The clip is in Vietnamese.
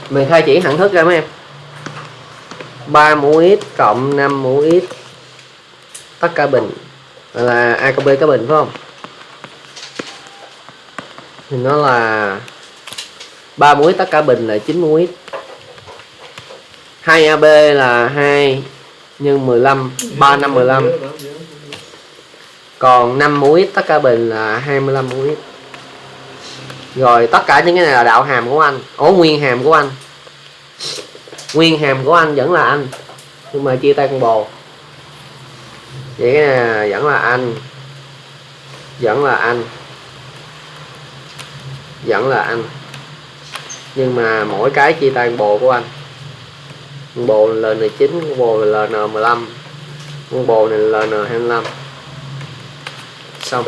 mình khai triển hẳn thức ra mấy em. 3 mũ x cộng 5 mũ x tất cả bình là a cộng b cả bình phải không? Thì nó là 3 mũ x tất cả bình là 9 mũ x. 2ab là 2 nhân 15, 3 5 15. Còn 5 mũ x tất cả bình là 25 mũ x. Rồi tất cả những cái này là đạo hàm của anh. Nguyên hàm của anh. Nguyên hàm của anh vẫn là anh, nhưng mà chia tay con bồ. Vậy cái này vẫn là anh. Vẫn là anh. Vẫn là anh. Nhưng mà mỗi cái chia tay con bồ của anh. Con bồ là LN9, con bồ là LN15, con bồ này là LN25. Xong.